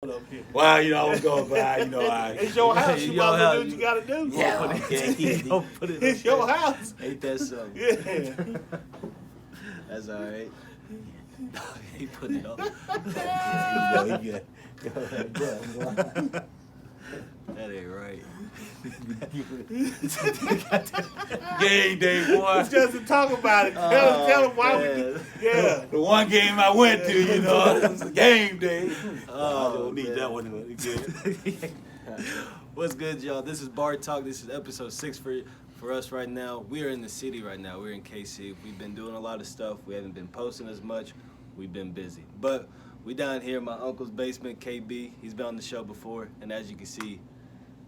put up here. Well, I was going by, It's your house. You might as well do what you got to do. Yeah, It's your house. Ain't that something? Yeah. That's all right. He put it up. He good. Go ahead. That ain't right. Game day, boy. It's just to talk about it. Tell him why The one game I went to, it was a game day. Oh, I don't need that one. Good. What's good, y'all? This is BarTalk. This is episode 6 for us right now. We are in the city right now. We're in KC. We've been doing a lot of stuff. We haven't been posting as much. We've been busy. But we down here in my uncle's basement, KB. He's been on the show before. And as you can see,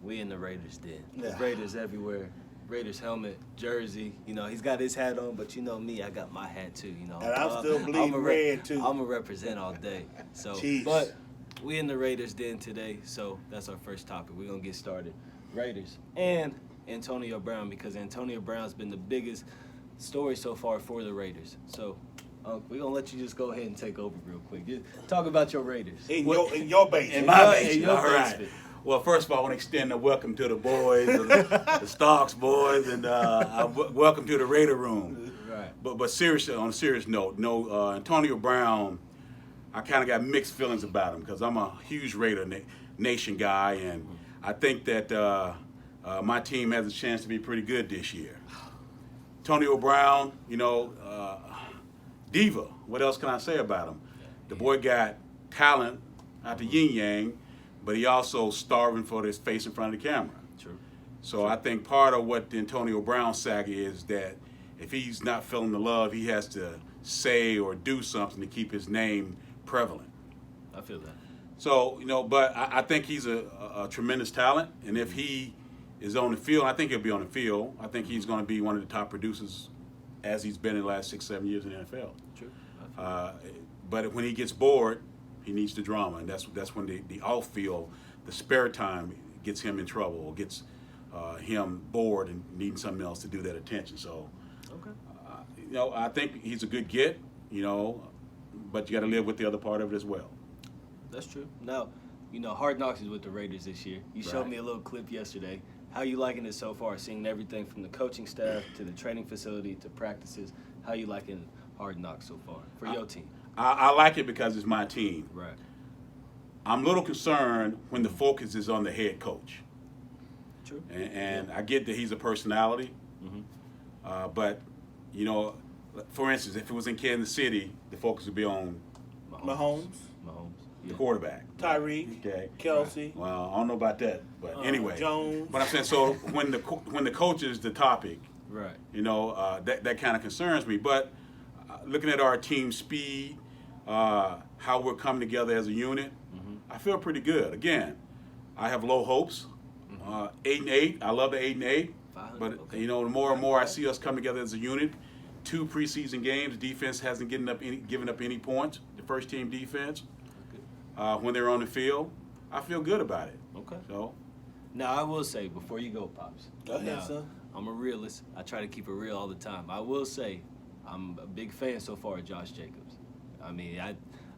we in the Raiders den. There's Raiders everywhere. Raiders helmet, jersey. He's got his hat on, but me, I got my hat too. And I'm still bleeding red too. I'm going to represent all day. So, Jeez. But we in the Raiders den today, so that's our first topic. We're going to get started. Raiders and Antonio Brown, because Antonio Brown's been the biggest story so far for the Raiders. So we're going to let you just go ahead and take over real quick. Just talk about your Raiders. In your basement. In my basement. In your All right. basement. Well, first of all, I want to extend a welcome to the boys, the Starks boys, and welcome to the Raider room. Right. But seriously, on a serious note, Antonio Brown, I kind of got mixed feelings about him because I'm a huge Raider Nation guy, and I think that my team has a chance to be pretty good this year. Antonio Brown, diva. What else can I say about him? The boy got talent out the yin-yang, but he also starving for his face in front of the camera. True. So I think part of what the Antonio Brown saga is that if he's not feeling the love, he has to say or do something to keep his name prevalent. I feel that. So, but I think he's a tremendous talent, and if he is on the field, I think he'll be on the field. I think he's going to be one of the top producers as he's been in the last 6-7 years in the NFL. True. But when he gets bored, he needs the drama, and that's when the off-field, the spare time gets him in trouble or gets him bored and needing something else to do that attention. So, okay. I think he's a good get, but you got to live with the other part of it as well. That's true. Now, Hard Knocks is with the Raiders this year. You showed me a little clip yesterday. How you liking it so far, seeing everything from the coaching staff to the training facility to practices? How you liking Hard Knocks so far for your team? I like it because it's my team. Right. I'm a little concerned when the focus is on the head coach. True. And I get that he's a personality, but, for instance, if it was in Kansas City, the focus would be on Mahomes. The quarterback. Tyreek. Okay. Kelsey. Well, I don't know about that, but anyway. Jones. But I'm saying, so when the coach is the topic, right? That kind of concerns me. But looking at our team speed, how we're coming together as a unit, I feel pretty good. Again, I have low hopes. 8-8. I love the 8-8. But the more and more I see us come together as a unit, 2 preseason games, defense hasn't given up any points. The first team defense. When they're on the field, I feel good about it. Okay. So, now I will say before you go, Pops. Go ahead, son. I'm a realist. I try to keep it real all the time. I will say, I'm a big fan so far of Josh Jacobs. I mean,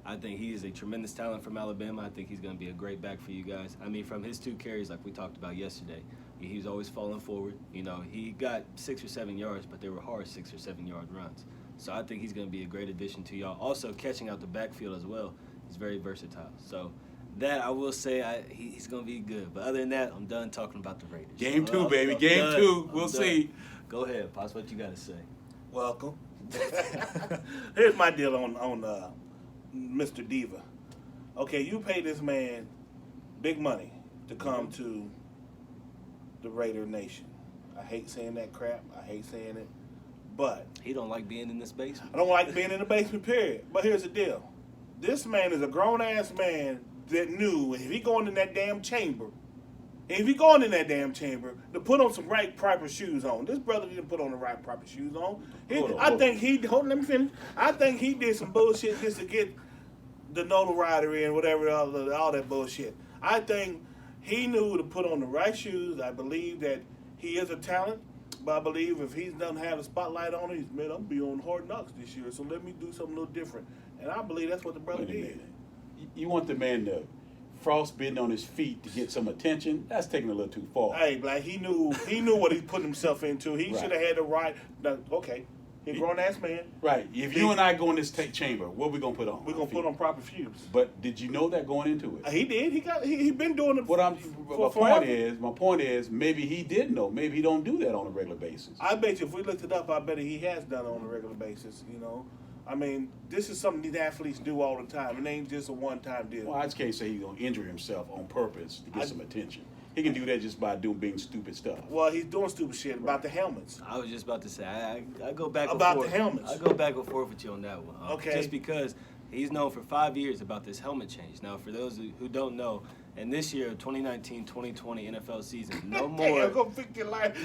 I think he is a tremendous talent from Alabama. I think he's going to be a great back for you guys. I mean, from his 2 carries, like we talked about yesterday, he's always falling forward. He got 6 or 7 yards, but they were hard 6 or 7 yard runs. So I think he's going to be a great addition to y'all. Also, catching out the backfield as well. He's very versatile. So that I will say he's going to be good. But other than that, I'm done talking about the Raiders. Game 2, baby. Game 2. We'll see. Go ahead, Pops. What you got to say? Welcome. Here's my deal on Mr. Diva. Okay, you pay this man big money to come to the Raider Nation. I hate saying that crap. I hate saying it. But he don't like being in this basement. I don't like being in the basement, period. But here's the deal. This man is a grown-ass man that knew if he going in that damn chamber, to put on some right proper shoes on. This brother didn't put on the right proper shoes on. Let me finish. I think he did some bullshit just to get the notoriety and whatever, all that bullshit. I think he knew to put on the right shoes. I believe that he is a talent. But I believe if he doesn't have a spotlight on him, he's, man, I'm going to be on Hard Knocks this year, so let me do something a little different. And I believe that's what the brother did. You want the man to frostbitten on his feet to get some attention, that's taking a little too far. Hey, Black, he knew what he put himself into. He should have had the right. Okay, he a grown ass man. Right. If you and I go in this chamber, what we gonna put on? We're gonna put on proper shoes. But did you know that going into it? He did. He been doing it. My point is, maybe he did know. Maybe he don't do that on a regular basis. I bet you if we looked it up, I bet he has done it on a regular basis. You know, I mean, this is something these athletes do all the time. It ain't just a one-time deal. Well, I just can't say he's gonna injure himself on purpose to get some attention. He can do that just by being stupid stuff. Well, he's doing stupid shit about the helmets. I was just about to say, I go back about and forth. The helmets. I go back and forth with you on that one. Okay. Just because he's known for 5 years about this helmet change. Now, for those who don't know, and this year, 2019-2020 NFL season, no more. Go fix your life.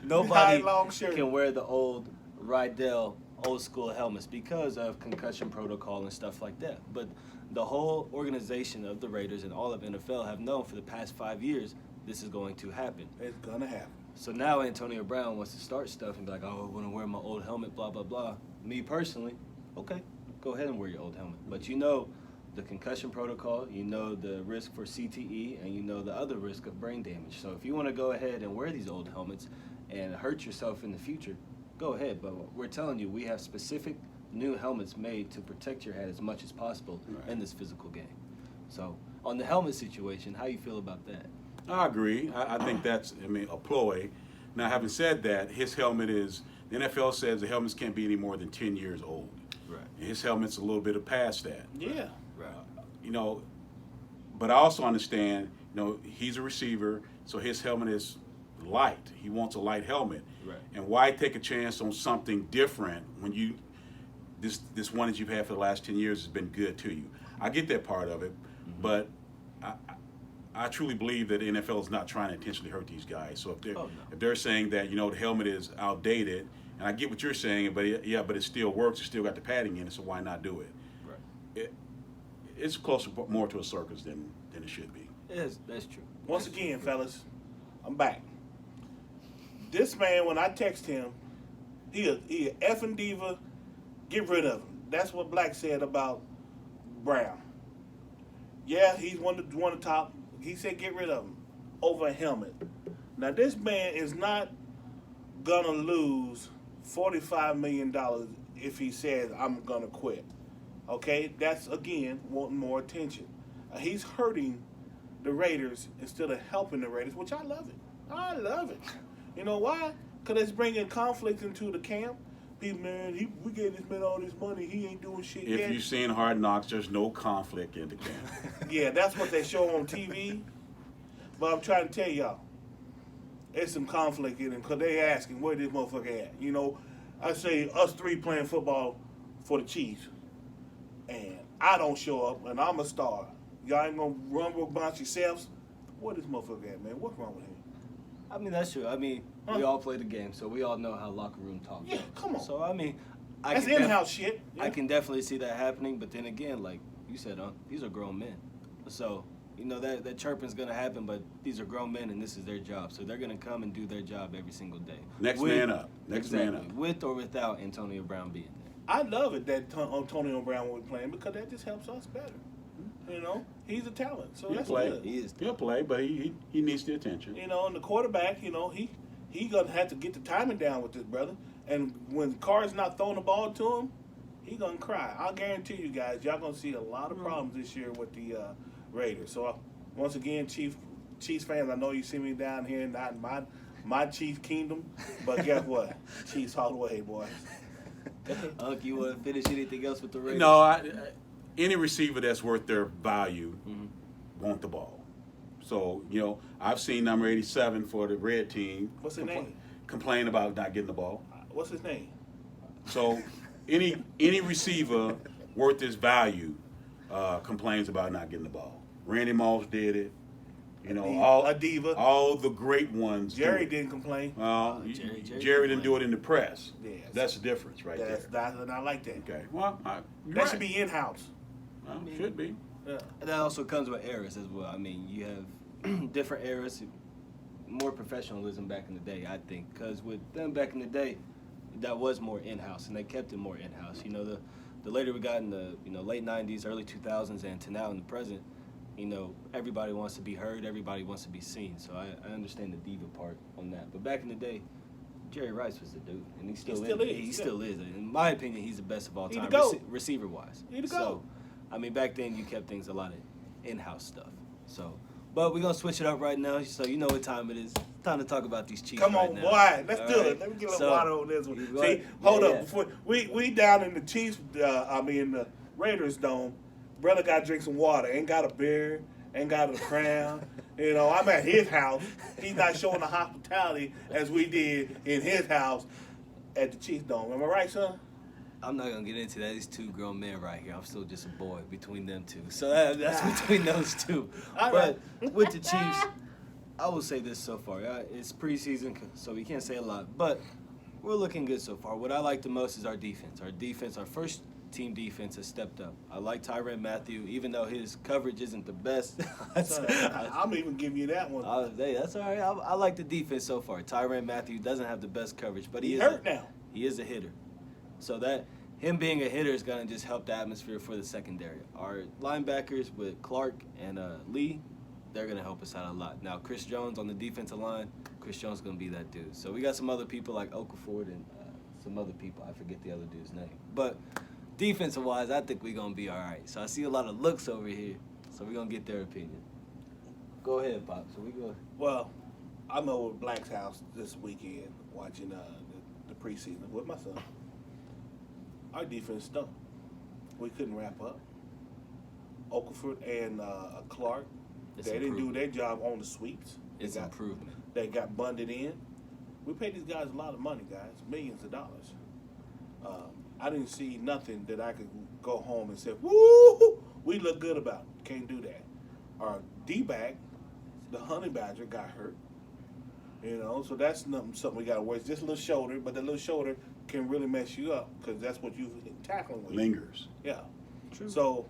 Nobody long shirt. can wear the old Rydell old school helmets because of concussion protocol and stuff like that. But the whole organization of the Raiders and all of NFL have known for the past 5 years this is going to happen. It's gonna happen. So now Antonio Brown wants to start stuff and be like, oh, I want to wear my old helmet, blah, blah, blah. Me personally, okay, go ahead and wear your old helmet. But you know the concussion protocol, you know the risk for CTE, and you know the other risk of brain damage. So if you want to go ahead and wear these old helmets and hurt yourself in the future, go ahead. But we're telling you, we have specific new helmets made to protect your head as much as possible in this physical game. So on the helmet situation, how you feel about that? I agree. I think that's, a ploy. Now, having said that, his helmet is, the NFL says the helmets can't be any more than 10 years old. Right. And his helmet's a little bit past that. Yeah. Right. But I also understand, he's a receiver, so his helmet is light. He wants a light helmet. Right. And why take a chance on something different when this one that you've had for the last 10 years has been good to you? I get that part of it, but I truly believe that the NFL is not trying to intentionally hurt these guys. So if they're saying that the helmet is outdated, and I get what you're saying, but it still works. It still got the padding in it, so why not do it? Right. It's closer more to a circus than it should be. Yes, that's true. Once again, fellas, I'm back. This man, when I text him, he a effing diva. Get rid of him. That's what Black said about Brown. Yeah, he's one of the top. He said get rid of him over a helmet. Now this man is not gonna lose $45 million if he says I'm gonna quit. Okay, that's again wanting more attention. He's hurting the Raiders instead of helping the Raiders, which I love it. I love it. You know why? Because it's bringing conflict into the camp. We gave this man all this money. He ain't doing shit yet. If you've seen Hard Knocks, there's no conflict in the camp. Yeah, that's what they show on TV. But I'm trying to tell y'all, there's some conflict in it because they asking where this motherfucker at. I say us three playing football for the Chiefs, and I don't show up, and I'm a star. Y'all ain't gonna rumble about yourselves. Where this motherfucker at, man? What's wrong with him? I mean, that's true. I mean, we all play the game, so we all know how locker room talk goes. Yeah, come on. So, I mean, that's in-house shit. Yeah. I can definitely see that happening, but then again, like you said, these are grown men. So, that chirping's going to happen, but these are grown men, and this is their job. So they're going to come and do their job every single day. Next man up. Next man up. With or without Antonio Brown being there. I love it that Antonio Brown was playing because that just helps us better. He's a talent, so that's good. He'll play, but he needs the attention. And the quarterback, he gonna have to get the timing down with this brother. And when Carr's not throwing the ball to him, he gonna cry. I'll guarantee you guys, y'all gonna see a lot of problems this year with the Raiders. So once again, Chiefs fans, I know you see me down here, not my Chief Kingdom, but guess what? Chiefs all the way, boys. Unc, you want to finish anything else with the Raiders? No, any receiver that's worth their value want the ball. So, I've seen number 87 for the red team. What's his name? Complain about not getting the ball. What's his name? So, any receiver worth his value complains about not getting the ball. Randy Moss did it. A diva. All the great ones. Jerry didn't complain. Jerry didn't do it in the press. Yes. That's the difference right there. I like that. Okay. Well, that should be in-house. Well, should be. Yeah. And that also comes with eras as well. I mean, you have different eras, more professionalism back in the day, I think. Because with them back in the day, that was more in-house, and they kept it more in-house. The later we got in the late 90s, early 2000s, and to now in the present, you know, everybody wants to be heard, everybody wants to be seen. So I understand the diva part on that. But back in the day, Jerry Rice was the dude, and he still is. He still is. In my opinion, he's the best of all time, receiver-wise. He the so, GOAT. I mean, back then you kept things a lot of in-house stuff. So, but we're gonna switch it up right now, so you know what time it is. Time to talk about these Chiefs. Come on, right now. boy. Let's All do right? it. Let me get a little water on this one. you See, go- hold yeah, up. yeah. Before we down in the Chiefs, the Raiders dome. Brother got to drink some water. Ain't got a beer. Ain't got a crown. You know, I'm at his house. He's not showing the hospitality as we did in his house at the Chiefs dome. Am I right, son? I'm not gonna get into that. These two grown men right here. I'm still just a boy between them two. So that's between those two. All But right. with the Chiefs, I will say this so far. It's preseason, so we can't say a lot. But we're looking good so far. What I like the most is our defense. Our first team defense has stepped up. I like Tyrann Mathieu, even though his coverage isn't the best. I'm even giving you that one. Hey, that's all right. I like the defense so far. Tyrann Mathieu doesn't have the best coverage, but He hurt now. He is a hitter. So that him being a hitter is going to just help the atmosphere for the secondary. Our linebackers with Clark and Lee, they're going to help us out a lot. Now, Chris Jones on the defensive line, Chris Jones is going to be that dude. So we got some other people like Okafor and some other people. I forget the other dude's name. But defensive-wise, I think we're going to be all right. So I see a lot of looks over here, so we're going to get their opinion. Go ahead, Pop. So we go. Well, I'm over at Black's house this weekend watching the preseason with my son. Our defense stunk. We couldn't wrap up. Okafor and Clark, It's they didn't do improvement. their job on the sweeps. It's improvement. They got bunded in. We paid these guys a lot of money, guys, millions of dollars. I didn't see nothing that I could go home and say, woo, we look good about. Can't do that. Our D-back, the Honey Badger, got hurt. You know, so that's something we got to work. Just a little shoulder, but that little shoulder can really mess you up because that's what you're tackling with. Lingers. Yeah. True. So,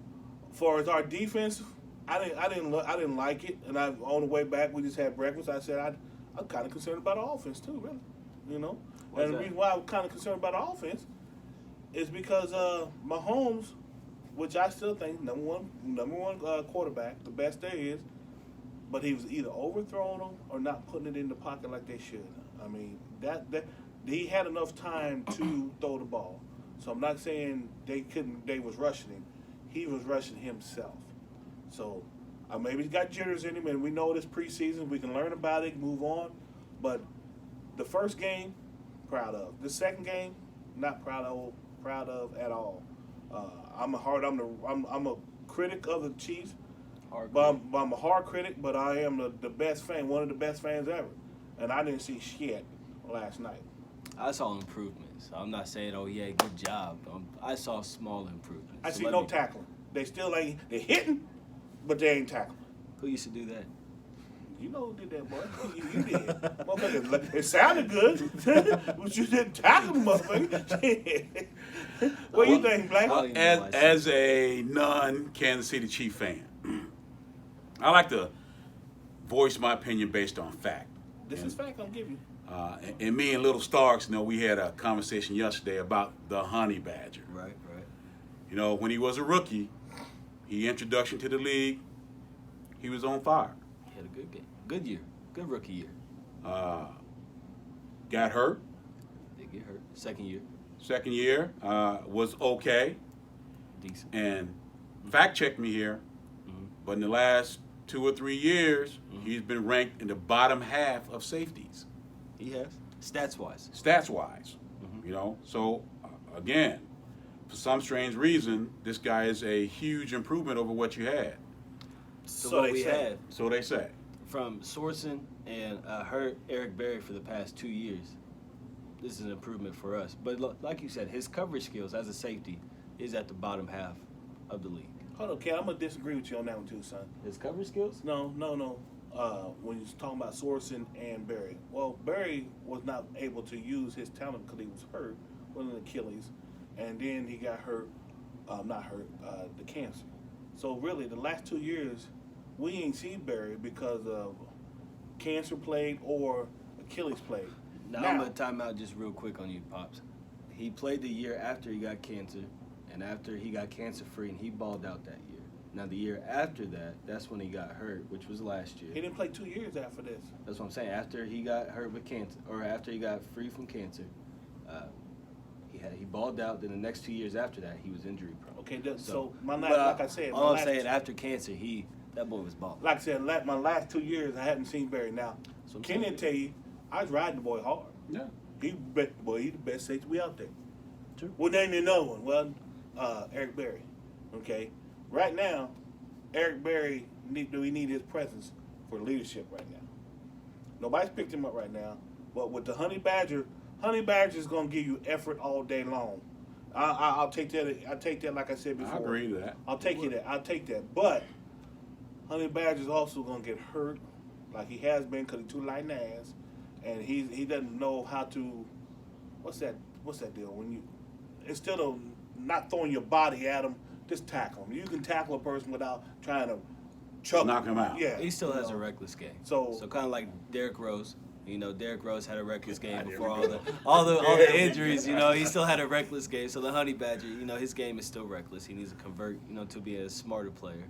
far as our defense, I didn't like it, and on the way back we just had breakfast. I said I'm kind of concerned about our offense too, really. You know, Why's and the that? reason why I'm kind of concerned about our offense is because Mahomes, which I still think number one quarterback, the best there is, but he was either overthrowing them or not putting it in the pocket like they should. I mean that he had enough time to throw the ball. So I'm not saying they was rushing him. He was rushing himself. So maybe he's got jitters in him, and we know this preseason. We can learn about it, move on. But the first game, proud of. The second game, not proud of at all. I'm a critic of the Chiefs, but I'm a hard critic. But I am the best fan, one of the best fans ever, and I didn't see shit last night. I saw improvements. I'm not saying, oh, yeah, good job. I saw small improvements. I So see let no me- tackling. They still ain't. They're hitting, but they ain't tackling. Who used to do that? You know who did that, boy. You did. Motherfucker, it sounded good, but you didn't tackle the motherfucker. What do you think, Black? Well, you know, As a non-Kansas City Chief fan, I like to voice my opinion based on fact. This is fact I'm giving you. And me and Little Starks, we had a conversation yesterday about the Honey Badger. Right. When he was a rookie, introduction to the league, he was on fire. He had a good game. Good year. Good rookie year. Got hurt. Did get hurt. Second year. Second year was okay. Decent. And fact check me here, but in the last 2 or 3 years, he's been ranked in the bottom half of safeties. He has. Stats-wise. Stats-wise, So, again, for some strange reason, this guy is a huge improvement over what you had. So what they we say. had So they say. from Sorensen and Eric Berry for the past 2 years, this is an improvement for us. But like you said, his coverage skills as a safety is at the bottom half of the league. Hold on, Ken. I'm gonna disagree with you on that one too, son. His coverage skills? No. When you're talking about Sorensen and Barry, well, Barry was not able to use his talent because he was hurt with an Achilles, and then he got hurt. The cancer. So really, the last 2 years, we ain't seen Barry because of cancer played or Achilles played. Now, I'm going to time out just real quick on you, Pops. He played the year after he got cancer, and after he got cancer-free, and he balled out that year. Now the year after that, that's when he got hurt, which was last year. He didn't play 2 years after this. That's what I'm saying. After he got hurt with cancer, or after he got free from cancer, he balled out. Then the next 2 years after that, he was injury prone. Okay, so my but, last, like I said, all I'm saying, after cancer, that boy was balling. like I said, my last 2 years, I hadn't seen Barry. Now, Kenny will tell you, I was riding the boy hard. Yeah. He's the best safety we out there. True. Well, name another one. Well, Eric Berry. Okay, right now, Eric Berry we need his presence for leadership right now. Nobody's picked him up right now, but with the Honey Badger is gonna give you effort all day long. I'll take that. I take that like I said before. I agree with that. I'll take that. But Honey Badger's also gonna get hurt, like he has been, because he's too light in the ass, and he doesn't know how to. What's that deal? When you, instead of not throwing your body at him, just tackle him. You can tackle a person without trying to knock him out. Yeah, he still has a reckless game. So kind of like Derrick Rose. You know, Derrick Rose had a reckless game before all the injuries. You know, he still had a reckless game. So the Honey Badger, you know, his game is still reckless. He needs to convert, you know, to be a smarter player.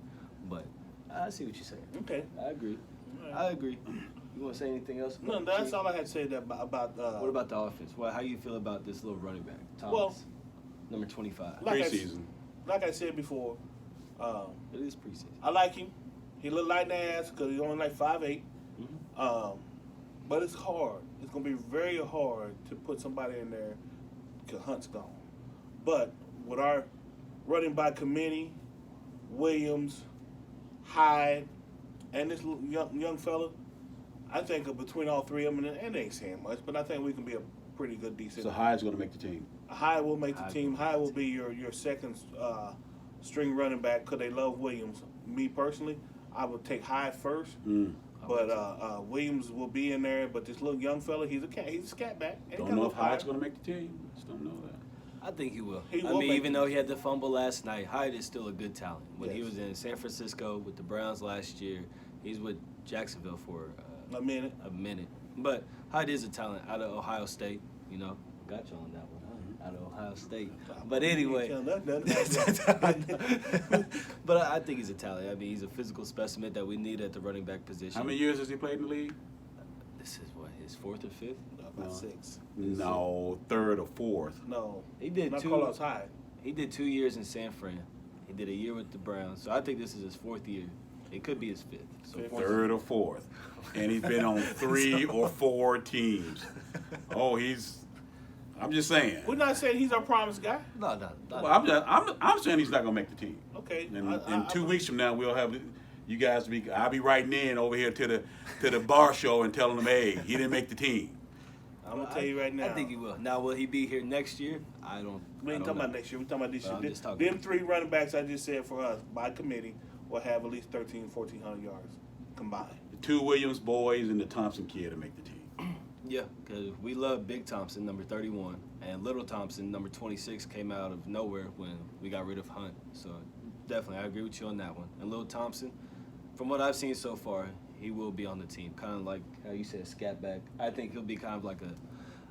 But I see what you're saying. Okay, I agree. Right. I agree. You want to say anything else? No, that's all I had to say about. What about the offense? Well, how you feel about this little running back, Thomas, Well, number 25? Preseason. Like I said before, It is preseason. I like him. He look light in the ass because he's only like 5'8". Mm-hmm. But it's hard. It's going to be very hard to put somebody in there because Hunt's gone. But with our running back committee, Williams, Hyde, and this little young fella, I think between all three of them, and they ain't saying much, but I think we can be a pretty good, decent. So Hyde's going to make the team. Hyde will make the team. Hyde will be your second string running back because they love Williams. Me personally, I would take Hyde first. But Williams will be in there. But this little young fella, he's a scat back. Don't know if Hyde's going to make the team. Just don't know that. I think he will. I mean, even though he had the fumble last night, Hyde is still a good talent. When he Yes. was in San Francisco with the Browns last year, he's with Jacksonville for A minute. But Hyde is a talent out of Ohio State. You know, got you on that one, huh? Out of Ohio State. But anyway, but I think he's a talent. I mean, he's a physical specimen that we need at the running back position. How many years has he played in the league? This is what, his fourth or fifth? About 6. No, third or fourth. No. He did Not two. Carlos Hyde. He did 2 years in San Fran. He did a year with the Browns. So I think this is his fourth year. It could be his fifth. So Third or fourth. And he's been on 3 or 4 teams. Oh, I'm just saying. We're not saying he's our promised guy. No. Well, I'm saying he's not going to make the team. Okay. And in 2 weeks from now, we'll have you guys I'll be writing in over here to the bar show and telling them, hey, he didn't make the team. I'm going to tell you right now. I think he will. Now, will he be here next year? I don't We ain't talking know. about next year. We're talking about this Well, I'm year. just talking. Them 3 running backs I just said for us by committee will have at least 1,400 yards combined. The 2 Williams boys and the Thompson kid to make the team. Yeah, because we love Big Thompson, number 31, and Little Thompson, number 26, came out of nowhere when we got rid of Hunt. So definitely, I agree with you on that one. And Little Thompson, from what I've seen so far, he will be on the team. Kind of like how you said, scat back. I think he'll be kind of like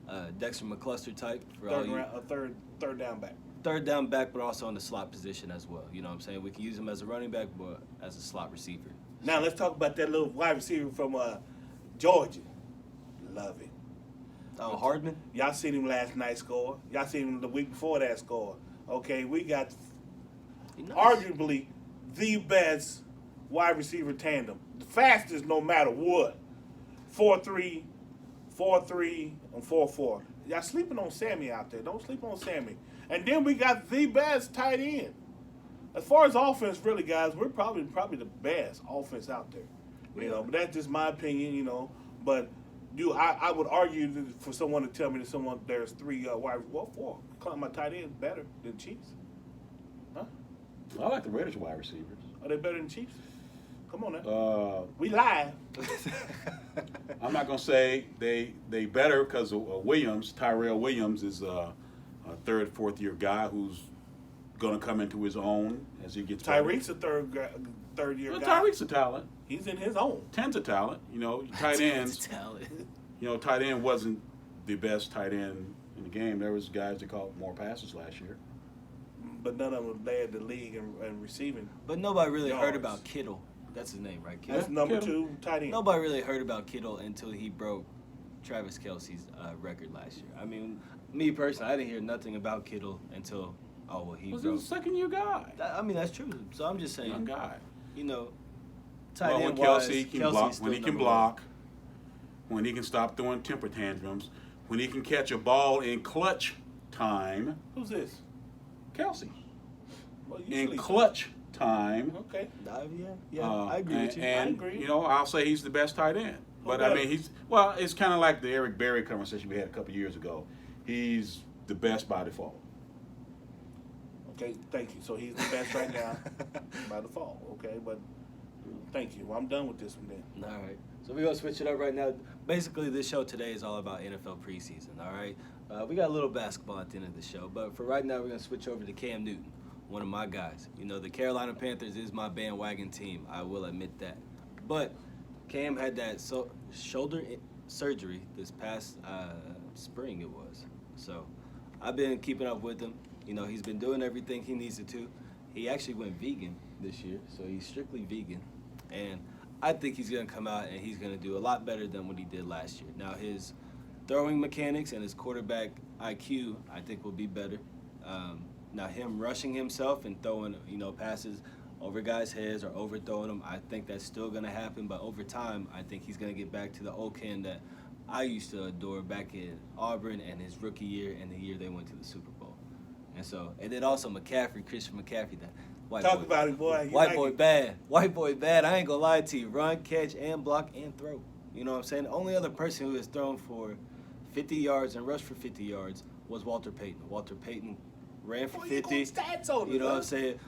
a Dexter McCluster type. For all you, Third down back. third down back, but also in the slot position as well. You know what I'm saying? We can use him as a running back, but as a slot receiver. Now let's talk about that little wide receiver from Georgia. Love it. Oh, Hardman? Y'all seen him last night score. Y'all seen him the week before that score. Okay, we got arguably the best wide receiver tandem. The fastest no matter what. 4-3, 4-3, and 4-4. Y'all sleeping on Sammy out there. Don't sleep on Sammy. And then we got the best tight end. As far as offense, really, guys, we're probably the best offense out there. You know, but that's just my opinion, you know. But I would argue for someone to tell me that there's 3 4. My tight ends better than Chiefs. Huh? I like the Raiders wide receivers. Are they better than Chiefs? Come on now. We live. I'm not going to say they better because Williams, Tyrell Williams, is a 3rd, 4th year guy who's going to come into his own as he gets better. Tyreek's a third year guy. Tyreek's a talent. He's in his own. 10's a talent. You know, tight ends. Tight end wasn't the best tight end in the game. There was guys that caught more passes last year. but none of them led the league in receiving. But nobody really heard yards. about Kittle. That's his name, right? Kittle. That's number Kittle. 2 tight end. Nobody really heard about Kittle until he broke Travis Kelce's record last year. I mean, me personally, I didn't hear nothing about Kittle until he Was broke. a second-year guy. I mean, that's true. So I'm just saying, Young guy. you know, tight Well, end when wise, Kelsey can Kelsey's block, still when he can number block, when he can stop throwing temper tantrums, when he can catch a ball in clutch time, Who's this? Kelsey. Well, In usually- clutch time. Okay. Yeah, I agree with you. And, I agree. you know, I'll say he's the best tight end. But, I Okay. mean, it's kind of like the Eric Berry conversation we had a couple years ago. He's the best by default. Okay, thank you. So he's the best right now by default. Okay, but thank you. Well, I'm done with this one then. All right. So we're going to switch it up right now. Basically, this show today is all about NFL preseason, all right? We got a little basketball at the end of the show, but for right now, we're going to switch over to Cam Newton, one of my guys. You know, the Carolina Panthers is my bandwagon team. I will admit that. But Cam had that shoulder surgery this past spring, it was. So I've been keeping up with him. You know, he's been doing everything he needs to. He actually went vegan this year, so he's strictly vegan. And I think he's going to come out and he's going to do a lot better than what he did last year. Now, his throwing mechanics and his quarterback IQ, I think, will be better. Now, him rushing himself and throwing, passes over guys' heads or overthrowing them, I think that's still going to happen. But over time, I think he's going to get back to the old Ken that I used to adore back in Auburn and his rookie year and the year they went to the Super Bowl. And then also Christian McCaffrey, that white Talk boy. about it, boy. You White like boy it. bad. White boy bad. I ain't gonna lie to you. Run, catch, and block, and throw. You know what I'm saying? The only other person who has thrown for 50 yards and rushed for 50 yards was Walter Payton. Walter Payton ran for Boy, 50. you got stats on it, You know what I'm bud. saying?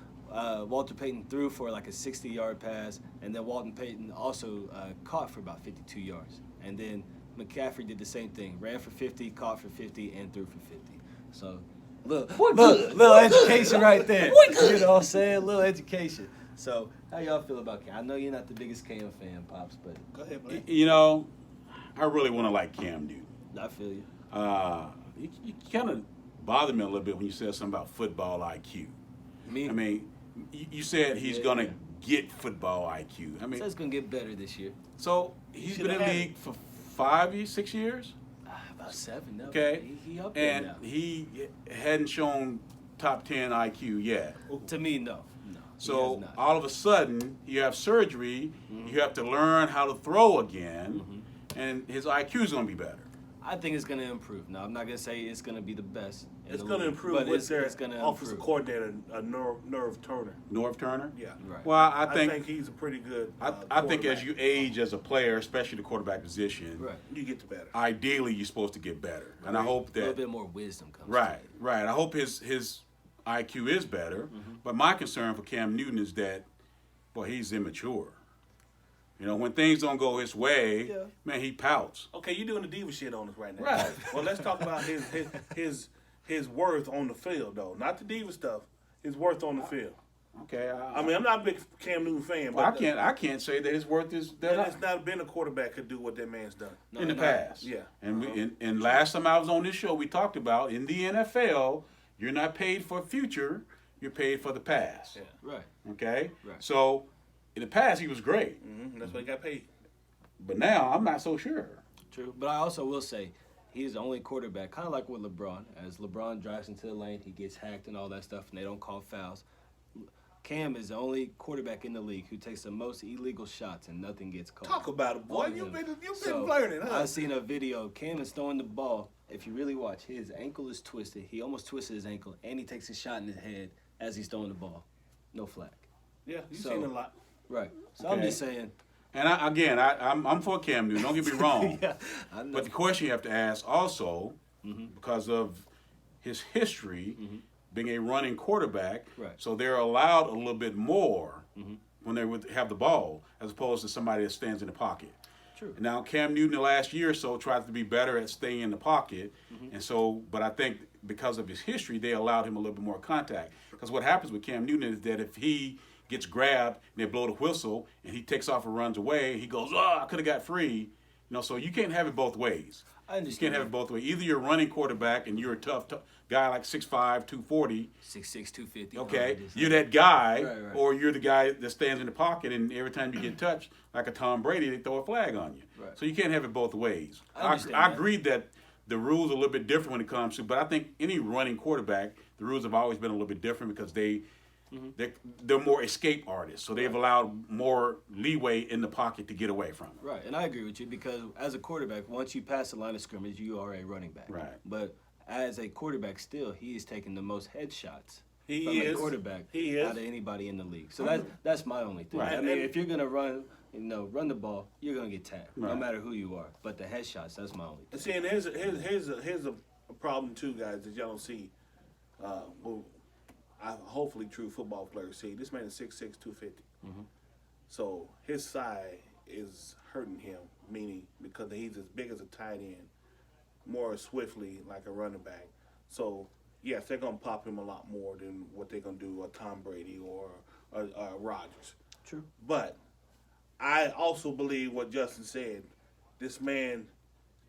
Walter Payton threw for like a 60-yard pass, and then Walton Payton also caught for about 52 yards. And then McCaffrey did the same thing. Ran for 50, caught for 50, and threw for 50. So, little education right there. You know what I'm saying? Little education. So, how y'all feel about Cam? I know you're not the biggest Cam fan, Pops, but Go ahead, Blake. You know, I really want to like Cam Newton. I feel you. You kind of bothered me a little bit when you said something about football IQ. I mean, you said he's going to get football IQ. I mean, So it's going to get better this year. so he's been in should've the had league for 5 years, 6 years. About 7 now. Okay. He up there And now. he hadn't shown top 10 IQ yet. To me, no. He So has not. all of a sudden, you have surgery, you have to learn how to throw again, and his IQ is going to be better. I think it's going to improve. Now, I'm not going to say it's going to be the best. in It's the going to league, improve but with their it's gonna offensive improve. coordinator, Nerve Turner. North Turner? Yeah. Right. Well, I think he's a pretty good I think as quarterback. you age as a player, especially the quarterback position, Right. You get the better. ideally you're supposed to get better. And I hope A little that bit more wisdom comes right, to it. right. I hope his IQ is better. But my concern for Cam Newton is that, boy, he's immature. You know, when things don't go his way, Yeah. man, he pouts. Okay, you're doing the diva shit on us right now. Right. Well, let's talk about his worth on the field, though. Not the diva stuff. His worth on the field. Okay, I mean, I'm not a big Cam Newton fan, well, but I can't say that his worth is that there's not been a quarterback could do what that man's done. No, in the no. past. Yeah. And last time I was on this show, we talked about in the NFL, you're not paid for future, you're paid for the past. Yeah. Right. Okay? Right. So in the past he was great. That's why he got paid. But now I'm not so sure. True. But I also will say he's the only quarterback, kind of like with LeBron. As LeBron drives into the lane, he gets hacked and all that stuff, and they don't call fouls. Cam is the only quarterback in the league who takes the most illegal shots and nothing gets called. Talk about it, boy. Only You've him. been learning, huh? I seen a video. Cam is throwing the ball. If you really watch, his ankle is twisted. He almost twisted his ankle, and he takes a shot in his head as he's throwing the ball. No flag. Yeah, you've So- seen a lot. Right. So I'm Okay. just saying. And I'm for Cam Newton. Don't get me wrong. Yeah, I know. But the question you have to ask also, because of his history, being a running quarterback, Right. so they're allowed a little bit more when they would have the ball, as opposed to somebody that stands in the pocket. True. Now Cam Newton the last year or so tried to be better at staying in the pocket, and so, but I think because of his history, they allowed him a little bit more contact. Because what happens with Cam Newton is that if he gets grabbed and they blow the whistle and he takes off and runs away, he goes, "Oh, I could have got free." So you can't have it both ways. I understand. You can't have it both ways. Either you're a running quarterback and you're a tough guy like 6'5", 240. 6'6", 250. Okay, you're that guy, Right. or you're the guy that stands in the pocket, and every time you get touched, like a Tom Brady, they throw a flag on you. Right. So you can't have it both ways. I I agree that the rules are a little bit different when it comes to, but I think any running quarterback, the rules have always been a little bit different because they're more escape artists, so they've allowed more leeway in the pocket to get away from it. Right, and I agree with you because as a quarterback, once you pass the line of scrimmage, you are a running back. Right. But as a quarterback, still, he is taking the most headshots from He a is. quarterback He is. out of anybody in the league. So that's my only thing. Right. I mean, if you're gonna run the ball, you're gonna get tagged, no Right. matter who you are. But the headshots, that's my only thing. See, and here's a problem too, guys, that y'all don't see. Well, hopefully true football players see. This man is 6'6", 250. So his size is hurting him, meaning because he's as big as a tight end, more swiftly like a running back. So yes, they're gonna pop him a lot more than what they're gonna do a Tom Brady or Rodgers. True. But I also believe what Justin said. This man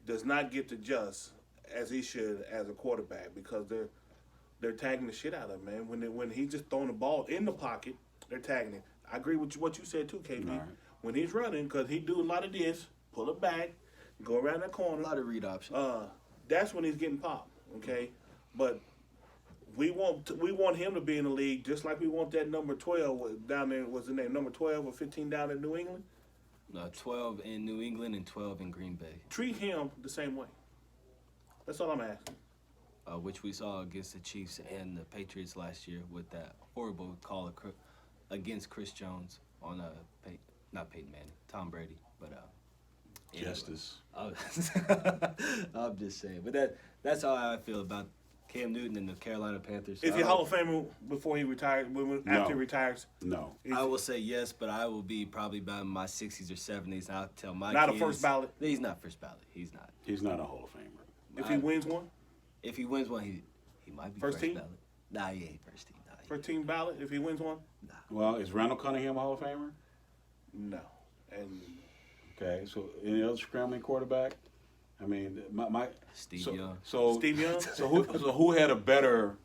does not get to adjust as he should as a quarterback because they're tagging the shit out of him, man. When he's just throwing the ball in the pocket, they're tagging him. I agree with what you said too, KB. Right. When he's running, because he do a lot of this, pull it back, go around that A corner. lot of read options. That's when he's getting popped. Okay, but we want him to be in the league just like we want that number 12 down there. What's the name? Number 12 or 15 down in New England. 12 in New England and 12 in Green Bay, Treat him the same way. That's all I'm asking. which we saw against the Chiefs and the Patriots last year with that horrible call against Chris Jones on not Peyton Manning, Tom Brady, but anyway. Justice. I'm just saying, but that's how I feel about Cam Newton and the Carolina Panthers. Is he Hall of Famer before he retires? After he retires? No. I will say yes, but I will be probably by my 60s or 70s. And I'll tell my Not kids, a first ballot? He's not first ballot. He's not. He's not a Hall of Famer. If he wins one, If he wins one, he might be First team? ballot. Nah, he ain't first team. Nah, first team ballot. If he wins one, Well, is Randall Cunningham a Hall of Famer? no. And Okay, so any other scrambling quarterback? I mean, Steve Young. So Steve Young, So who had a better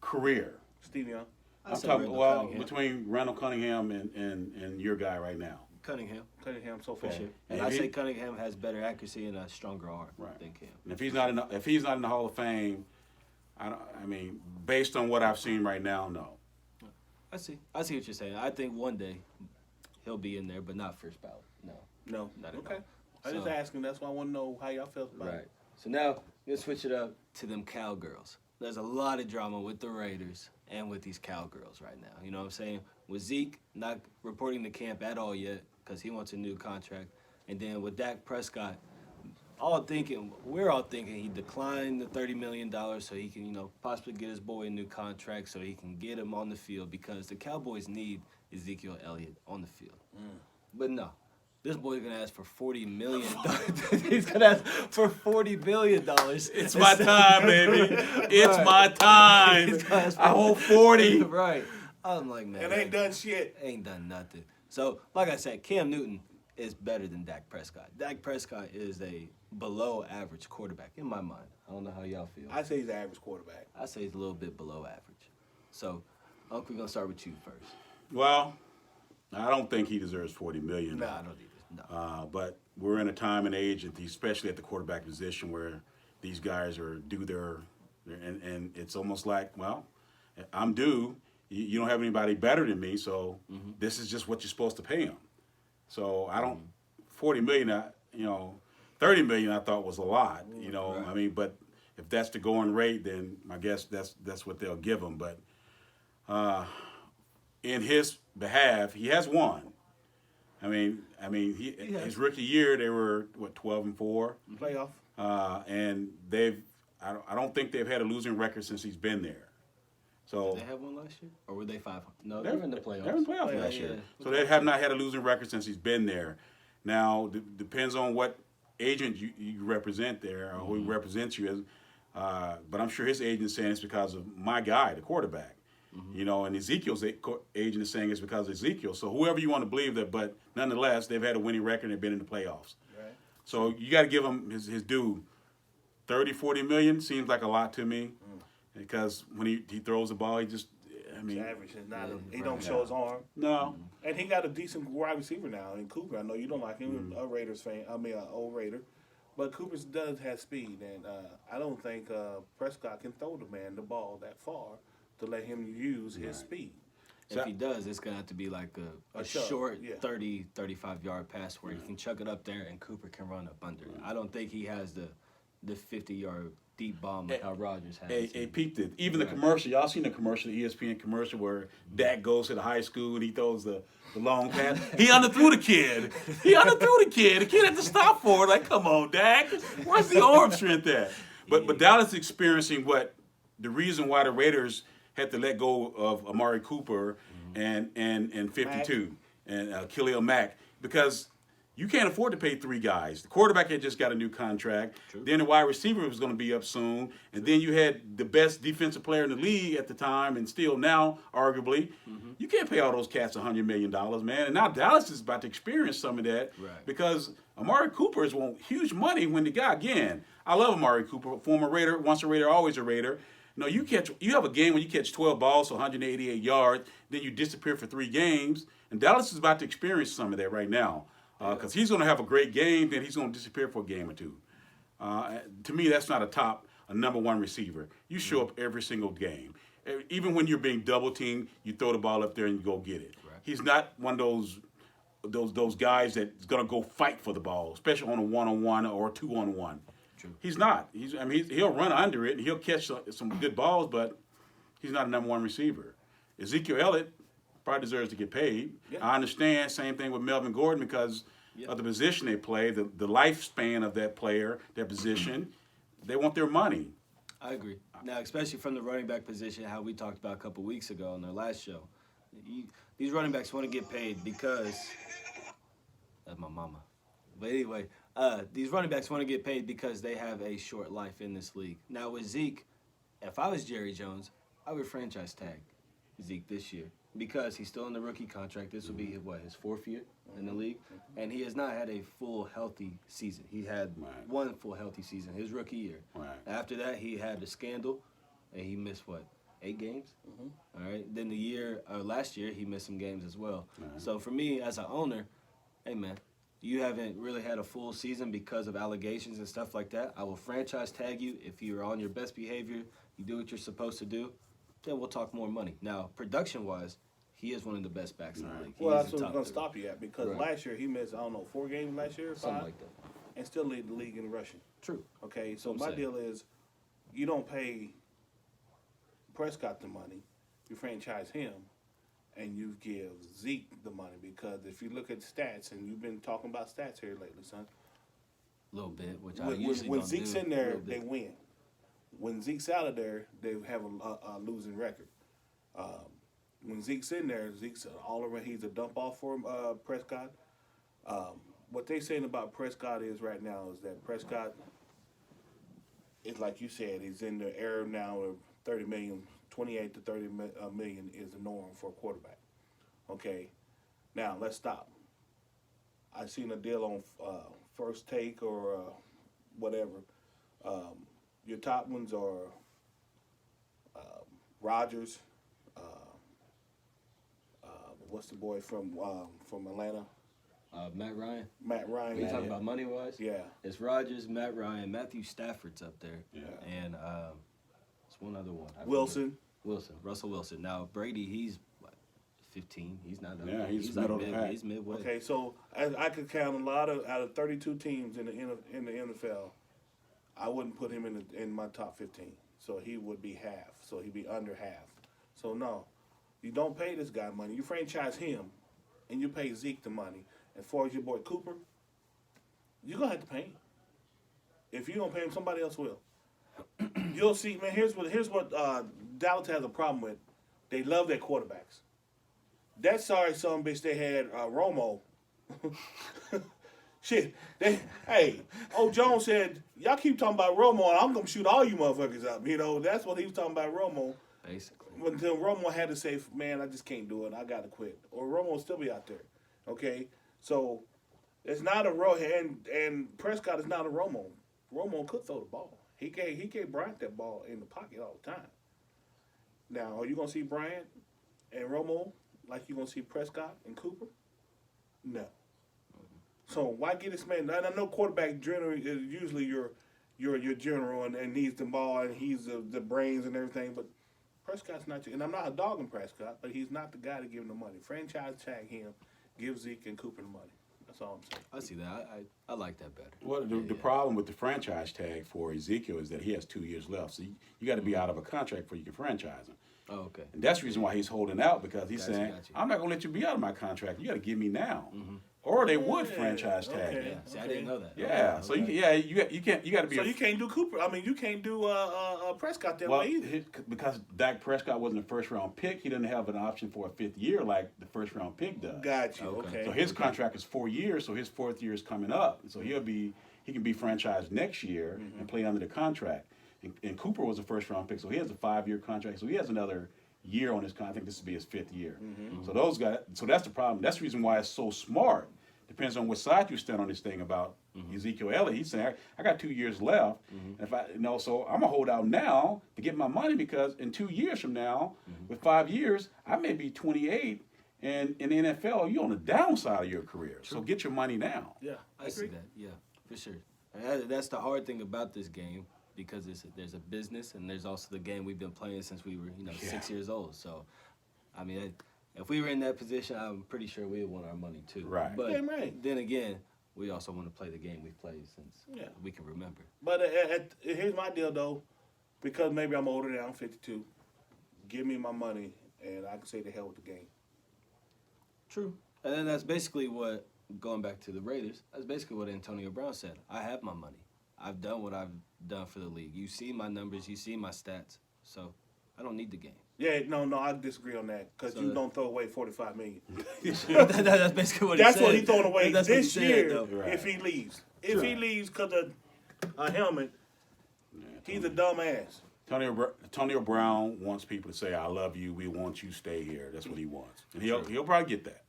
career? Steve Young. I'm say talking Randall Cunningham. between Randall Cunningham and your guy right now. Cunningham, Cunningham so for far. sure. And And I if say he- Cunningham has better accuracy and a stronger arm Right. than Cam. And if he's not in the Hall of Fame, based on what I've seen right now, no. I see what you're saying. I think one day he'll be in there, but not first ballot. No. No. Not at Okay. all. I just So- asking. That's why I want to know how y'all feel about Right. it. So now let's switch it up to them cowgirls. There's a lot of drama with the Raiders and with these cowgirls right now. You know what I'm saying? With Zeke not reporting to camp at all yet because he wants a new contract, and then with Dak Prescott, we're all thinking he declined the $30 million so he can, possibly get his boy a new contract so he can get him on the field because the Cowboys need Ezekiel Elliott on the field. But no. This boy's gonna ask for $40 million. He's gonna ask for $40 billion. It's my time, baby. It's my time. He's gonna ask for- I hold 40. Right. I'm like, man. And ain't done shit. Ain't done nothing. So, like I said, Cam Newton is better than Dak Prescott. Dak Prescott is a below average quarterback in my mind. I don't know how y'all feel. I say he's an average quarterback. I say he's a little bit below average. So, Uncle, we're gonna start with you first. Well, I don't think he deserves $40 million. No, I don't either. No. But we're in a time and age, especially at the quarterback position, where these guys are due and it's almost like, well, I'm due. You don't have anybody better than me, so this is just what you're supposed to pay him. So I don't, $40 million, $30 million I thought was a lot, Right. but if that's the going rate, then I guess that's what they'll give him. But in his behalf, he has won. His rookie year they were 12-4, Playoff. and I don't think they've had a losing record since he's been there. So Did they have one last year, or were they 500? No, they were in the playoffs. They were in the playoffs Yeah, last yeah. year. So they have not had a losing record since he's been there. Now, depends on what agent you represent there, or who represents you as. But I'm sure his agent is saying it's because of my guy, the quarterback. And Ezekiel's agent is saying it's because of Ezekiel. So whoever you want to believe that, but nonetheless, they've had a winning record and they've been in the playoffs. Right. So you got to give him his due. 30, 40 million seems like a lot to me because when he throws the ball, he just, I mean. It's average. It's not he don't show his arm. No. And he got a decent wide receiver now in Cooper. I know you don't like him, a Raiders fan. I mean, an old Raider. But Cooper does have speed, and I don't think Prescott can throw the man the ball that far to let him use his speed. If he does, it's going to have to be like a short 30, 35-yard pass where he can chuck it up there and Cooper can run up under it. I don't think he has the 50-yard deep bomb like how Rodgers has. Hey, peeped it. Even the commercial, y'all seen the commercial, the ESPN commercial where Dak goes to the high school and he throws the long pass. He underthrew the kid. The kid had to stop for it. Like, come on, Dak. Where's the arm strength at? But Dallas is experiencing the reason why the Raiders had to let go of Amari Cooper and 52 and Khalil Mack because you can't afford to pay 3 guys. The quarterback had just got a new contract. True. Then the wide receiver was going to be up soon. And then you had the best defensive player in the league at the time and still now, arguably. You can't pay all those cats $100 million, man. And now Dallas is about to experience some of that because Amari Cooper is want huge money when the guy, again, I love Amari Cooper, former Raider, once a Raider, always a Raider. No, you have a game when you catch 12 balls, so 188 yards, then you disappear for 3 games. And Dallas is about to experience some of that right now. Because he's going to have a great game, then he's going to disappear for a game or 2. To me, that's not a number 1 receiver. You show up every single game. Even when you're being double teamed, you throw the ball up there and you go get it. Right. He's not one of those guys that's going to go fight for the ball, especially on a 1-on-1 or 2-on-1. True. He's not. He'll run under it and he'll catch some good balls, but he's not a number 1 receiver. Ezekiel Elliott probably deserves to get paid. Yeah. I understand. Same thing with Melvin Gordon because of the position they play, the lifespan of that player, their position. They want their money. I agree. Now, especially from the running back position, how we talked about a couple weeks ago on our last show. These running backs want to get paid because that's my mama. But anyway, these running backs want to get paid because they have a short life in this league. Now, with Zeke, if I was Jerry Jones, I would franchise tag Zeke this year. Because he's still in the rookie contract. This will be, his 4th year in the league. And he has not had a full, healthy season. He had one full, healthy season, his rookie year. Right. After that, he had a scandal, and he missed, 8 games? All right. Then last year, he missed some games as well. Right. So for me, as an owner, hey, man, you haven't really had a full season because of allegations and stuff like that. I will franchise tag you. If you're on your best behavior, you do what you're supposed to do, then we'll talk more money. Now, production-wise, he is one of the best backs in the league. Well, that's what I'm going to stop you at because last year he missed, 4 games last year, 5? Something like that. And still lead the league in rushing. True. Okay, so my deal is you don't pay Prescott the money, you franchise him, and you give Zeke the money because if you look at stats, and you've been talking about stats here lately, son. A little bit, which I usually when don't Zeke's do. in there, they win. When Zeke's out of there, they have a losing record. When Zeke's in there, Zeke's all around. He's a dump off for Prescott. What they're saying about Prescott is right now is that Prescott is like you said. He's in the era now of 30 million, 28 to 30 million is the norm for a quarterback. Okay, now let's stop. I seen a deal on First Take or whatever. Your top ones are Rodgers. What's the boy from Atlanta? Matt Ryan. Matt Ryan. You talking about money wise? Yeah. It's Rodgers, Matt Ryan, Matthew Stafford's up there. Yeah. And it's one other one. Russell Wilson. Now Brady, he's 15. He's not. Yeah, he's like middle of the pack. He's midway. Okay, so I could count a lot out of 32 teams in the NFL. I wouldn't put him in my top 15. So he would be half. So he'd be under half. So no, you don't pay this guy money. You franchise him, and you pay Zeke the money. As far as your boy Cooper, you're gonna have to pay him. If you don't pay him, somebody else will. You'll see, man. Here's what Dallas has a problem with. They love their quarterbacks. That sorry son bitch they had Romo. Shit. Jones said, y'all keep talking about Romo and I'm gonna shoot all you motherfuckers up. You know, that's what he was talking about Romo. Basically. Until Romo had to say, man, I just can't do it. I gotta quit. Or Romo will still be out there. Okay? So It's not and Prescott is not a Romo. Romo could throw the ball. He gave Bryant that ball in the pocket all the time. Now, are you gonna see Bryant and Romo like you gonna see Prescott and Cooper? No. So why get this man? I know quarterback generally is usually your general and needs the ball and he's the brains and everything, but Prescott's not. And I'm not a dog in Prescott, but he's not the guy to give him the money. Franchise tag him, give Zeke and Cooper the money. That's all I'm saying. I see that. I like that better. Well, the problem with the franchise tag for Ezekiel is that he has 2 years left. So you got to be out of a contract before you can franchise him. Oh, okay. And that's the reason why he's holding out, because he's Gotcha, saying, gotcha. I'm not going to let you be out of my contract. You got to give me now. Or they would franchise tag okay. him. Yeah. See, I didn't know that. Yeah, Okay, so okay. you got to be. So you can't do Cooper. I mean, you can't do Prescott that well, way either. because Dak Prescott wasn't a first round pick, he didn't have an option for a 5th year like the first round pick does. Got you. Okay. Okay. So his contract is 4 years, so his 4th year is coming up. So he can be franchised next year and play under the contract. And Cooper was a first round pick, so he has a 5-year contract. So he has another year on his contract. I think this will be his 5th year. So those guys. So that's the problem. That's the reason why it's so smart. Depends on what side you stand on this thing about Ezekiel Elliott. He's saying, I got 2 years left. And if so I'm gonna hold out now to get my money, because in 2 years from now, with 5 years, I may be 28. And in the NFL, you're on the downside of your career. True. So get your money now. Yeah, I see that. Yeah, for sure. And that's the hard thing about this game, because there's a business and there's also the game we've been playing since we were 6 years old. So, I mean, if we were in that position, I'm pretty sure we would want our money too. Right. But right. then again, we also want to play the game we've played since we can remember. But here's my deal though, because maybe I'm older now, I'm 52. Give me my money, and I can say the hell with the game. True. And then that's basically what, going back to the Raiders, that's basically what Antonio Brown said. I have my money. I've done what I've done for the league. You see my numbers, you see my stats, so I don't need the game. Yeah, no, I disagree on that, because you don't throw away $45 million. That's basically what he said. That's what he's throwing away That's what he this said, year though. if he leaves. If he leaves because of a helmet, he's a dumbass. Antonio Brown wants people to say, I love you, we want you to stay here. That's what he wants. And he'll probably get that.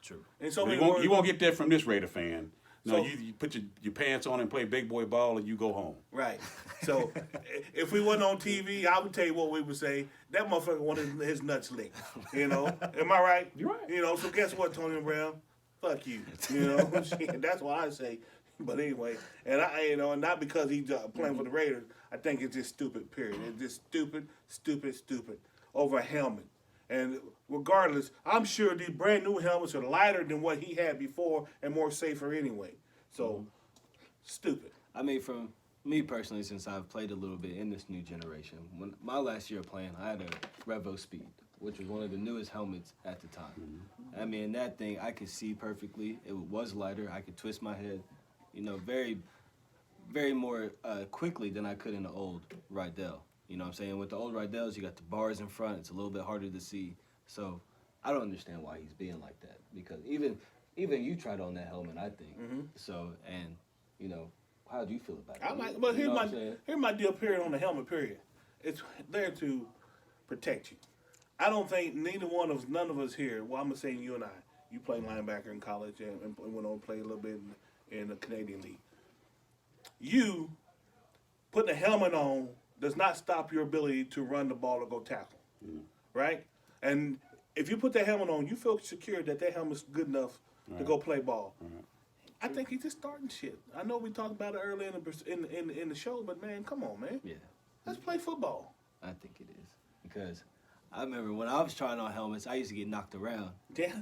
True. And so But you won't get that from this Raider fan. No, you put your pants on and play big boy ball and you go home. Right. So if we wasn't on TV, I would tell you what we would say. That motherfucker wanted his nuts licked. Am I right? You're right. So guess what, Tony Brown? Fuck you. That's what I say. But anyway, and and not because he's playing for the Raiders. I think it's just stupid, period. It's just stupid over a helmet. And regardless, I'm sure these brand new helmets are lighter than what he had before and more safer anyway. So, stupid. I mean, from me personally, since I've played a little bit in this new generation, when my last year playing, I had a Revo Speed, which was one of the newest helmets at the time. I mean, that thing I could see perfectly. It was lighter. I could twist my head, very, very more quickly than I could in the old Rydell. You know what I'm saying? With the old Rydells, you got the bars in front. It's a little bit harder to see. So I don't understand why he's being like that, because even you tried on that helmet, I think. So, and, how do you feel about it? But here's my deal, period, on the helmet, period. It's there to protect you. I don't think none of us here, well, I'm going to say you and I, you played linebacker in college and went on to play a little bit in the Canadian League. You putting a helmet on does not stop your ability to run the ball or go tackle, right? And if you put that helmet on, you feel secure that helmet's good enough to go play ball. I think he's just starting shit. I know we talked about it earlier in the show, but man, come on, man. Yeah. Let's play football. I think it is. Because I remember when I was trying on helmets, I used to get knocked around. Yeah.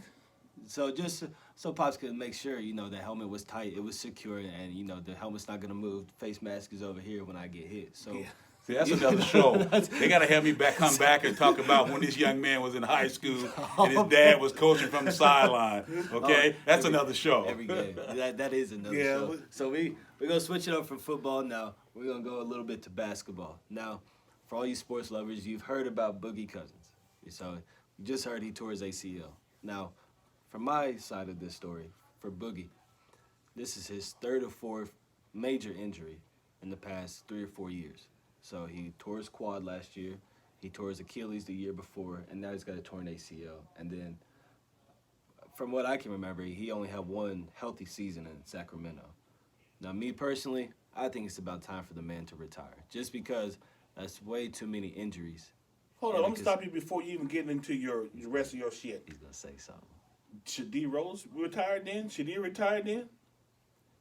So just so Pops could make sure, the helmet was tight, it was secure, and, the helmet's not going to move. Face mask is over here when I get hit. So. Yeah. See, that's another show. They got to have me come back and talk about when this young man was in high school and his dad was coaching from the sideline. Okay? That's another show. Every game. That is another show. So we're going to switch it up from football now. We're going to go a little bit to basketball. Now, for all you sports lovers, you've heard about Boogie Cousins. So you just heard he tore his ACL. Now, from my side of this story, for Boogie, this is his 3rd or 4th major injury in the past 3 or 4 years. So he tore his quad last year, he tore his Achilles the year before, and now he's got a torn ACL. And then from what I can remember, he only had one healthy season in Sacramento. Now, me personally, I think it's about time for the man to retire, just because that's way too many injuries. Hold on, I'm gonna stop you before you even get into the rest of your shit. He's gonna say something. Should D Rose retire then? Should he retire then?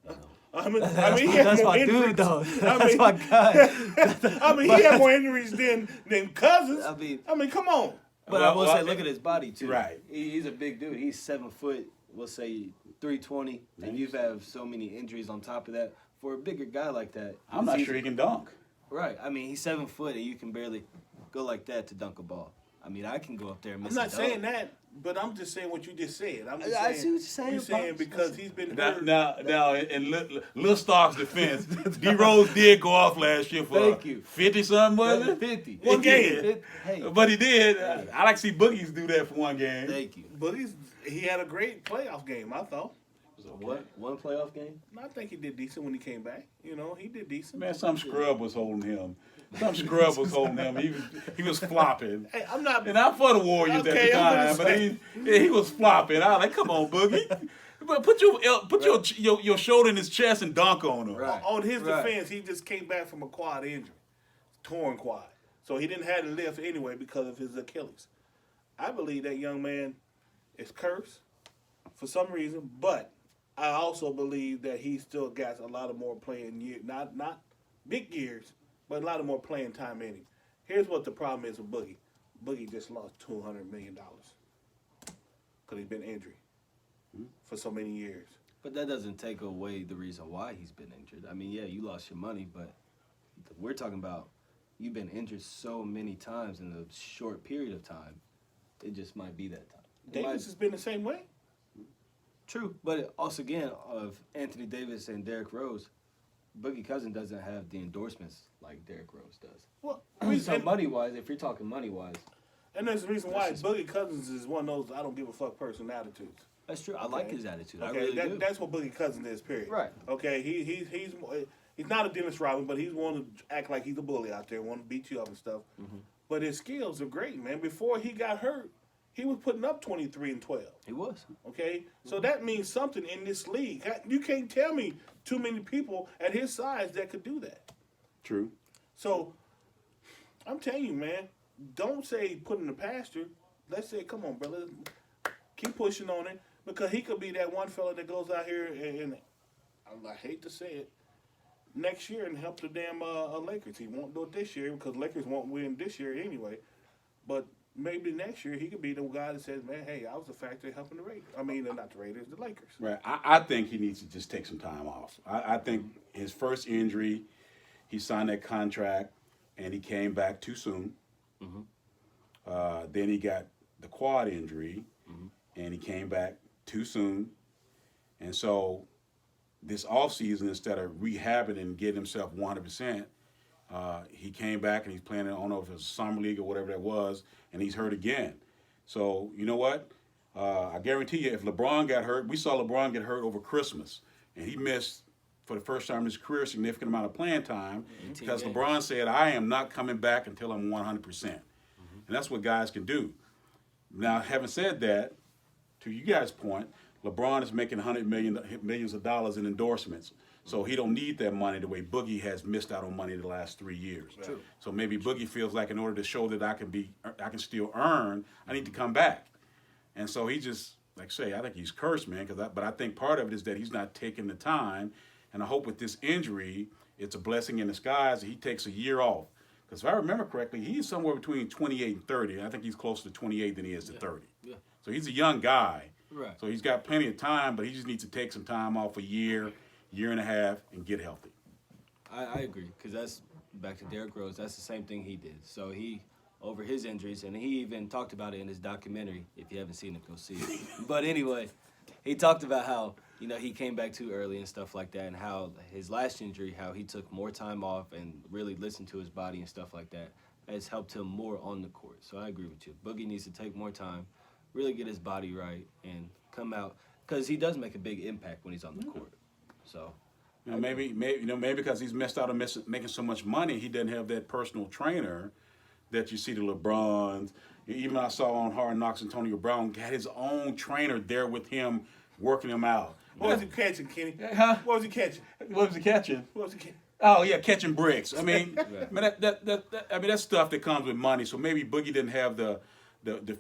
No. I mean, That's, he had that's more my injuries. dude, though. I That's mean, my guy. I mean, he had more injuries than Cousins. I mean, come on. But I will say, look at his body too. Right. He's a big dude. He's 7 foot. We'll say 320, and you've had so many injuries on top of that. For a bigger guy like that, I'm not sure he can dunk. Right. I mean, he's 7 foot, and you can barely go like that to dunk a ball. I mean, I can go up there and miss I'm a not dunk. saying that, but I'm just saying what you just said. I'm just I saying, see what you're saying, you're saying Pops. because he's been hurt. Now, in Lil Stark's defense, D Rose did go off last year for Thank you. 50-something, was it? 50. One game. Hey, But he did. I like to see Boogies do that for one game. thank you. But he had a great playoff game, I thought. What? One playoff game? I think he did decent when he came back. You know, he did decent. Man, some scrub was holding him. He was flopping. Hey, I'm not. And I'm for the Warriors Okay, at I'm the gonna time, but he was flopping. I was like, come on, Boogie. But put your shoulder in his chest and dunk on him. Right. On his defense, he just came back from a quad injury, torn quad. So he didn't have to lift anyway because of his Achilles. I believe that young man is cursed for some reason, but I also believe that he still got a lot of more playing years, not big years, but a lot of more playing time in him. Here's what the problem is with Boogie. Boogie just lost $200 million because he's been injured for so many years. But that doesn't take away the reason why he's been injured. I mean, yeah, you lost your money, but we're talking about you've been injured so many times in a short period of time. It just might be that time. Davis has been the same way. True, but also again of Anthony Davis and Derrick Rose, Boogie Cousins doesn't have the endorsements like Derrick Rose does. Well, So money wise, if you're talking money wise, and there's the reason why Boogie Cousins is one of those I don't give a fuck person attitudes. that's true. I like his attitude. I Okay, really do. that's what Boogie Cousins is. Period. Right. Okay, he's not a Dennis Rodman, but he's one to act like he's a bully out there, want to beat you up and stuff. Mm-hmm. But his skills are great, man. Before he got hurt, he was putting up 23 and 12. He was. Okay, so that means something in this league. You can't tell me too many people at his size that could do that. True. So I'm telling you, man, don't say put in the pasture. Let's say, come on, brother, keep pushing on it because he could be that one fella that goes out here and I hate to say it, next year and help the damn Lakers. He won't do it this year because Lakers won't win this year anyway. But maybe next year he could be the guy that says, man, hey, I was a factor helping the Raiders. I mean, not the Raiders, the Lakers. Right. I think he needs to just take some time off. I think his first injury, he signed that contract, and he came back too soon. Mm-hmm. Then he got the quad injury, and he came back too soon. And so this offseason, instead of rehabbing and getting himself 100%, he came back and he's playing, I don't know if it was Summer League or whatever that was, and he's hurt again. So, you know what? I guarantee you, if LeBron got hurt, we saw LeBron get hurt over Christmas, and he missed, for the first time in his career, a significant amount of playing time because games. LeBron said, I am not coming back until I'm 100%. And that's what guys can do. Now, having said that, to you guys' point, LeBron is making millions of dollars in endorsements. So he don't need that money the way Boogie has missed out on money the last 3 years. True. So maybe Boogie feels like in order to show that I can still earn, I need to come back. And so he just, like I say, I think he's cursed, man. But I think part of it is that he's not taking the time. And I hope with this injury, it's a blessing in disguise that he takes a year off. Because if I remember correctly, he's somewhere between 28 and 30. And I think he's closer to 28 than he is to 30. Yeah. So he's a young guy. Right. So he's got plenty of time, but he just needs to take some time off, a year and a half, and get healthy. I agree, because that's back to Derrick Rose. That's the same thing he did. So he, over his injuries, and he even talked about it in his documentary. If you haven't seen it, go see it. But anyway, he talked about how, he came back too early and stuff like that, and how his last injury, how he took more time off and really listened to his body and stuff like that, has helped him more on the court. So I agree with you. Boogie needs to take more time, really get his body right, and come out, because he does make a big impact when he's on the court. So, maybe because he's missed out on making so much money, he doesn't have that personal trainer that you see the LeBrons, Even I saw on Hard Knocks, Antonio Brown had his own trainer there with him, working him out. What was he catching, Kenny? Huh? What was he catching? What was he catching? What was he catching? Oh yeah, catching bricks. I mean, that's stuff that comes with money. So maybe Boogie didn't have the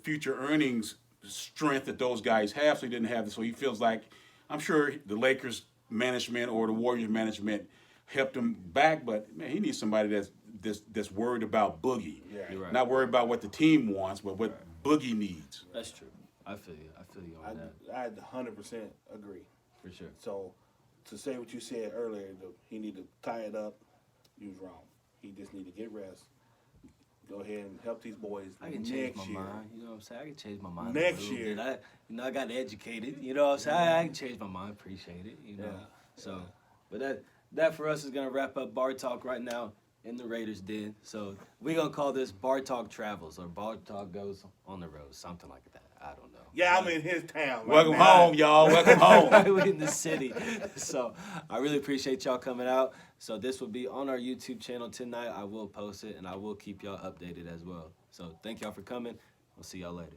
future earnings strength that those guys have, so he didn't have it. So he feels like, I'm sure the Lakers management or the Warriors management helped him back, but man, he needs somebody that's worried about Boogie, You're right. not worried about what the team wants, but what Boogie needs. That's true. I feel you. I feel you on that. I 100% agree. For sure. So, to say what you said earlier, he need to tie it up. You was wrong. He just need to get rest. Go ahead and help these boys I can change next my year. mind. You know what I'm saying? I can change my mind Next a little year. bit. I got educated. You know what I'm saying? I can change my mind. Appreciate it. You know. Yeah. So, but that for us is gonna wrap up Bar Talk right now in the Raiders Den. So we're gonna call this Bar Talk Travels or Bar Talk Goes on the Road, something like that. I don't know. Yeah, I'm in his town. Welcome now. home, y'all. Welcome home. We're in the city. So I really appreciate y'all coming out. So this will be on our YouTube channel tonight. I will post it and I will keep y'all updated as well. So thank y'all for coming. We'll see y'all later.